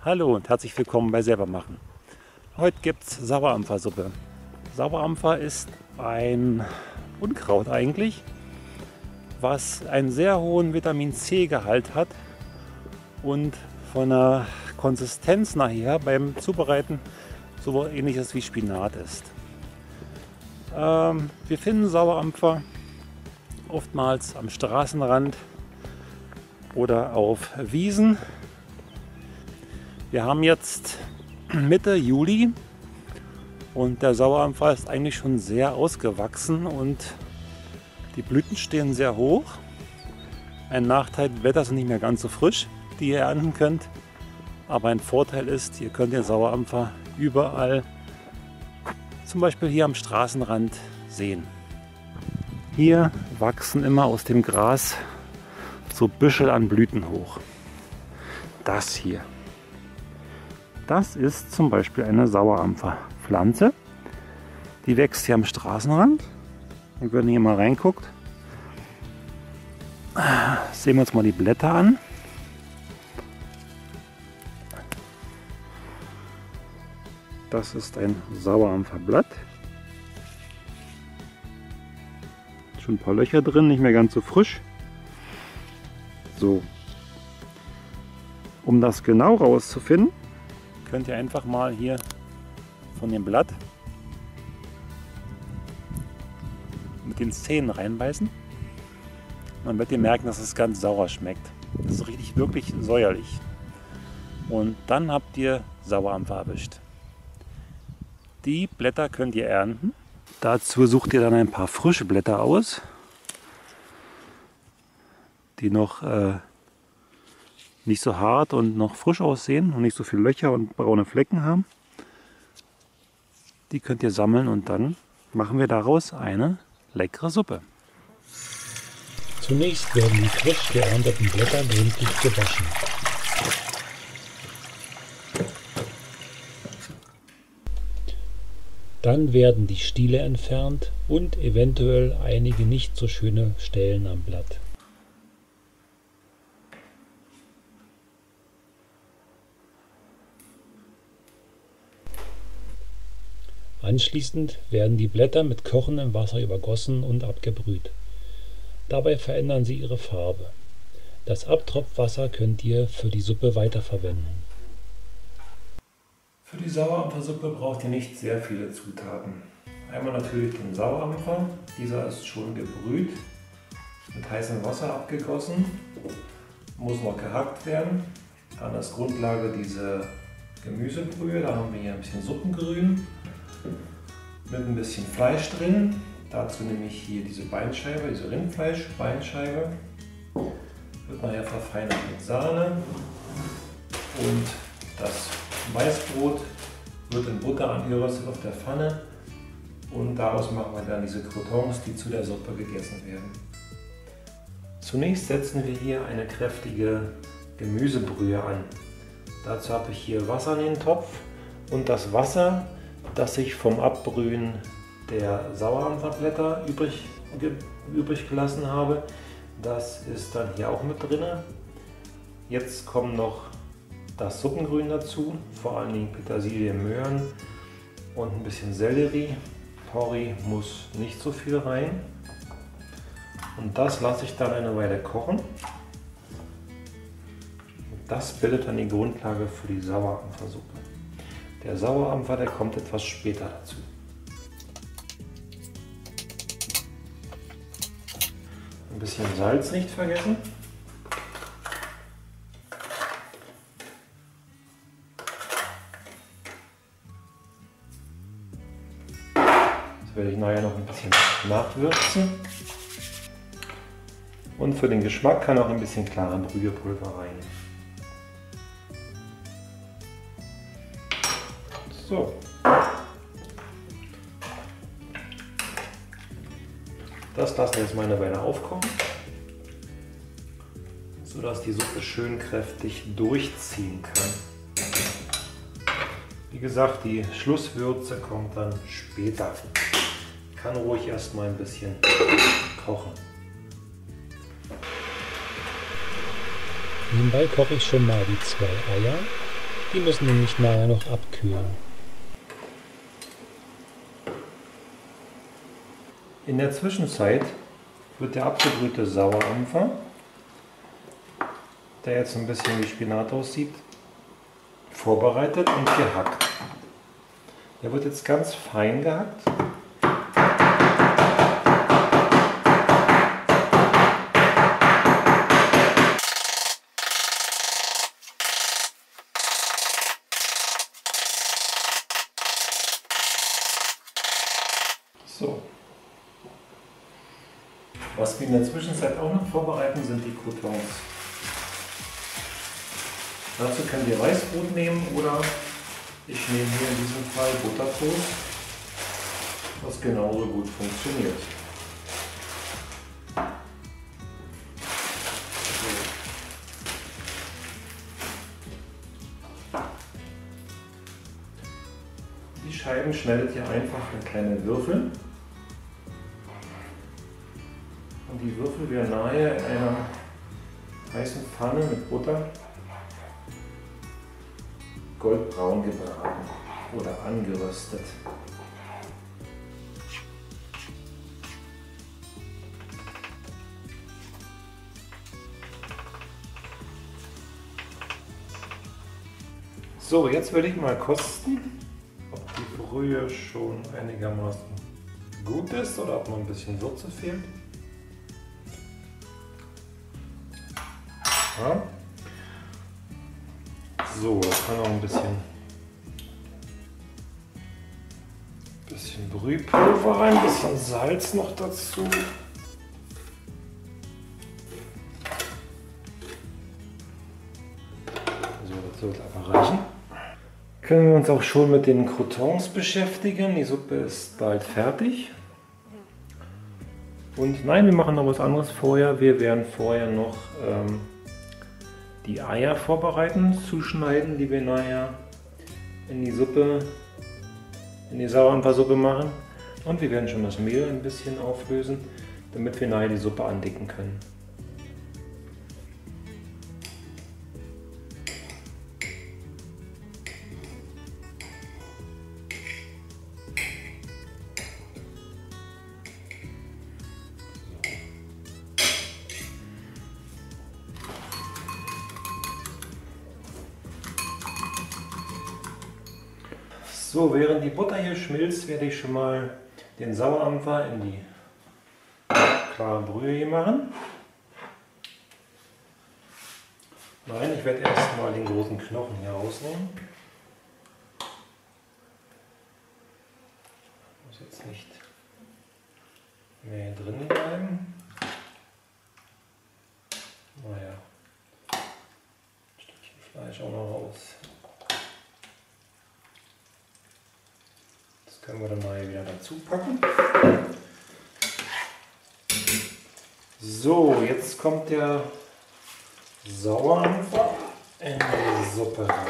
Hallo und herzlich willkommen bei Selbermachen. Heute gibt es Sauerampfersuppe. Sauerampfer ist ein Unkraut eigentlich, was einen sehr hohen Vitamin-C-Gehalt hat und von der Konsistenz nachher beim Zubereiten so ähnliches wie Spinat ist. Wir finden Sauerampfer oftmals am Straßenrand oder auf Wiesen. Wir haben jetzt Mitte Juli und der Sauerampfer ist eigentlich schon sehr ausgewachsen und die Blüten stehen sehr hoch. Ein Nachteil, die Blätter sind nicht mehr ganz so frisch, die ihr ernten könnt. Aber ein Vorteil ist, ihr könnt den Sauerampfer überall, zum Beispiel hier am Straßenrand, sehen. Hier wachsen immer aus dem Gras so Büschel an Blüten hoch. Das hier. Das ist zum Beispiel eine Sauerampferpflanze. Die wächst hier am Straßenrand. Und wenn ihr hier mal reinguckt, sehen wir uns mal die Blätter an. Das ist ein Sauerampferblatt. Schon ein paar Löcher drin, nicht mehr ganz so frisch. So. Um das genau rauszufinden, könnt ihr einfach mal hier von dem Blatt mit den Zähnen reinbeißen. Dann werdet ihr merken, dass es ganz sauer schmeckt. Das ist richtig, wirklich säuerlich. Und dann habt ihr Sauerampfer erwischt. Die Blätter könnt ihr ernten. Dazu sucht ihr dann ein paar frische Blätter aus, die noch nicht so hart und noch frisch aussehen und nicht so viele Löcher und braune Flecken haben. Die könnt ihr sammeln und dann machen wir daraus eine leckere Suppe. Zunächst werden die frisch geernteten Blätter gründlich gewaschen. Dann werden die Stiele entfernt und eventuell einige nicht so schöne Stellen am Blatt. Anschließend werden die Blätter mit kochendem Wasser übergossen und abgebrüht. Dabei verändern sie ihre Farbe. Das Abtropfwasser könnt ihr für die Suppe weiterverwenden. Für die Sauerampfersuppe braucht ihr nicht sehr viele Zutaten. Einmal natürlich den Sauerampfer. Dieser ist schon gebrüht, mit heißem Wasser abgegossen, muss noch gehackt werden. Dann als Grundlage diese Gemüsebrühe, da haben wir hier ein bisschen Suppengrün mit ein bisschen Fleisch drin. Dazu nehme ich hier diese Beinscheibe, diese Rindfleisch-Beinscheibe. Wird nachher verfeinert mit Sahne und das Weißbrot wird in Butter angeröstet auf der Pfanne und daraus machen wir dann diese Croutons, die zu der Suppe gegessen werden. Zunächst setzen wir hier eine kräftige Gemüsebrühe an. Dazu habe ich hier Wasser in den Topf und das Wasser, das ich vom Abbrühen der Sauerampferblätter übrig gelassen habe, das ist dann hier auch mit drin. Jetzt kommen noch das Suppengrün dazu, vor allen Dingen Petersilie, Möhren und ein bisschen Sellerie. Porree muss nicht so viel rein. Und das lasse ich dann eine Weile kochen. Das bildet dann die Grundlage für die Sauerampfersuppe. Der Sauerampfer, der kommt etwas später dazu. Ein bisschen Salz nicht vergessen. Das werde ich nachher noch ein bisschen nachwürzen. Und für den Geschmack kann auch ein bisschen klare Brühepulver rein. So. Das lassen wir jetzt mal eine Weile aufkochen, sodass die Suppe schön kräftig durchziehen kann. Wie gesagt, die Schlusswürze kommt dann später. Kann ruhig erstmal ein bisschen kochen. Nebenbei koche ich schon mal die 2 Eier. Die müssen nämlich nachher noch abkühlen. In der Zwischenzeit wird der abgebrühte Sauerampfer, der jetzt ein bisschen wie Spinat aussieht, vorbereitet und gehackt. Der wird jetzt ganz fein gehackt. So. Was wir in der Zwischenzeit auch noch vorbereiten, sind die Croutons. Dazu könnt ihr Weißbrot nehmen oder ich nehme hier in diesem Fall Buttertoast, was genauso gut funktioniert. Die Scheiben schneidet ihr einfach in kleine Würfel. Und die Würfel werden nachher in einer heißen Pfanne mit Butter goldbraun gebraten oder angeröstet. So, jetzt will ich mal kosten, ob die Brühe schon einigermaßen gut ist oder ob noch ein bisschen Würze fehlt. Ja. So, da kann noch ein bisschen Brühpulver rein, ein bisschen Salz noch dazu. So, das sollte aber reichen. Können wir uns auch schon mit den Croutons beschäftigen. Die Suppe ist bald fertig. Und nein, wir machen noch was anderes vorher. Wir werden vorher noch die Eier vorbereiten, zuschneiden, die wir nachher in die Suppe, in die Sauerampfersuppe machen. Und wir werden schon das Mehl ein bisschen auflösen, damit wir nachher die Suppe andicken können. So, während die Butter hier schmilzt, werde ich schon mal den Sauerampfer in die klare Brühe hier machen. Nein, ich werde erstmal den großen Knochen hier rausnehmen. Muss jetzt nicht mehr hier drin bleiben. Naja, ein Stückchen Fleisch auch noch raus. Können wir dann mal wieder dazu packen. So, jetzt kommt der Sauerampfer in die Suppe rein.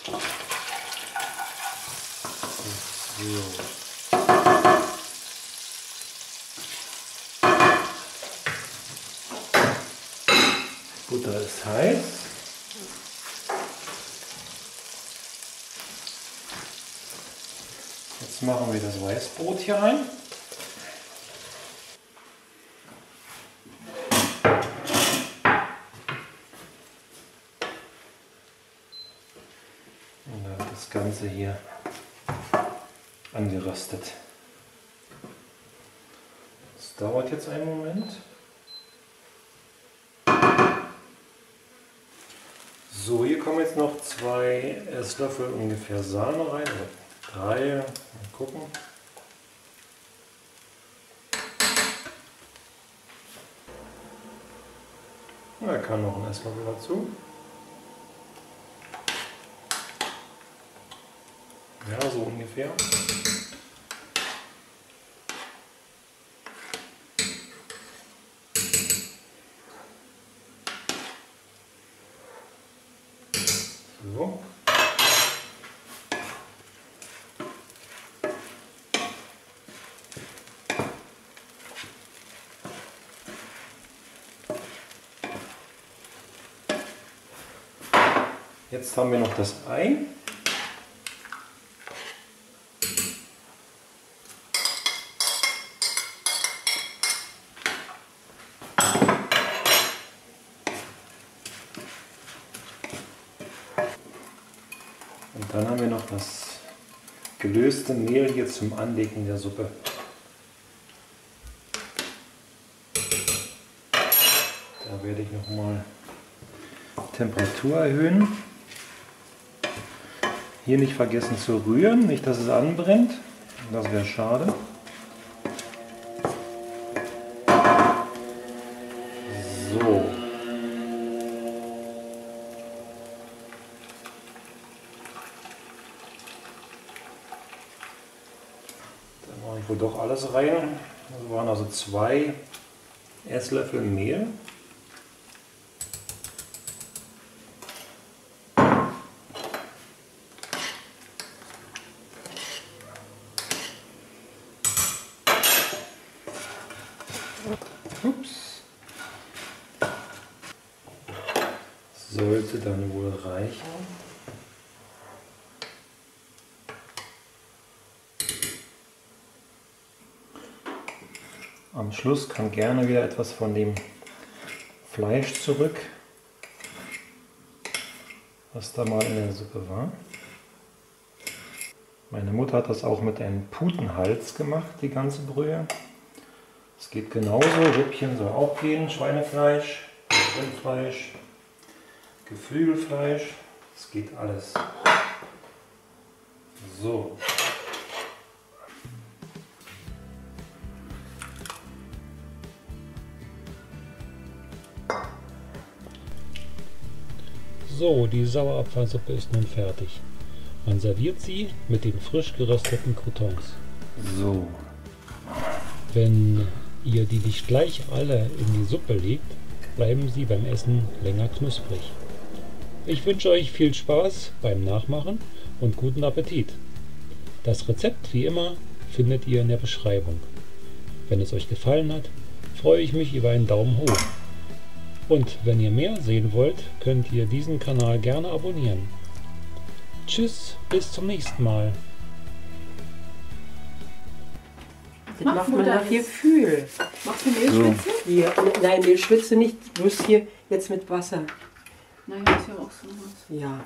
So. So. Butter ist heiß. Jetzt machen wir das Weißbrot hier rein. Und dann das Ganze hier angeröstet. Das dauert jetzt einen Moment. So, hier kommen jetzt noch 2 Esslöffel ungefähr Sahne rein, oder 3, mal gucken. Da kann noch ein Esslöffel dazu. Ja, so ungefähr. So. Jetzt haben wir noch das Ei. Und dann haben wir noch das gelöste Mehl hier zum Anlegen der Suppe. Da werde ich nochmal Temperatur erhöhen. Hier nicht vergessen zu rühren, nicht dass es anbrennt, das wäre schade. So. Dann mache ich wohl doch alles rein. Das waren also 2 Esslöffel Mehl. Ups. Sollte dann wohl reichen. Am Schluss kann gerne wieder etwas von dem Fleisch zurück, was da mal in der Suppe war. Meine Mutter hat das auch mit einem Putenhals gemacht, die ganze Brühe. Es geht genauso, Rippchen soll auch gehen, Schweinefleisch, Rindfleisch, Geflügelfleisch, es geht alles. So. So, die Sauerapfelsuppe ist nun fertig. Man serviert sie mit den frisch gerösteten Croutons. So. Wenn ihr die nicht gleich alle in die Suppe legt, bleiben sie beim Essen länger knusprig. Ich wünsche euch viel Spaß beim Nachmachen und guten Appetit. Das Rezept, wie immer, findet ihr in der Beschreibung. Wenn es euch gefallen hat, freue ich mich über einen Daumen hoch. Und wenn ihr mehr sehen wollt, könnt ihr diesen Kanal gerne abonnieren. Tschüss, bis zum nächsten Mal. Das macht man nach Gefühl. Machst du Mehlschwitze? Hier, nein, Mehlschwitze nicht, bloß hier jetzt mit Wasser. Nein, das ist ja auch so was. Ja.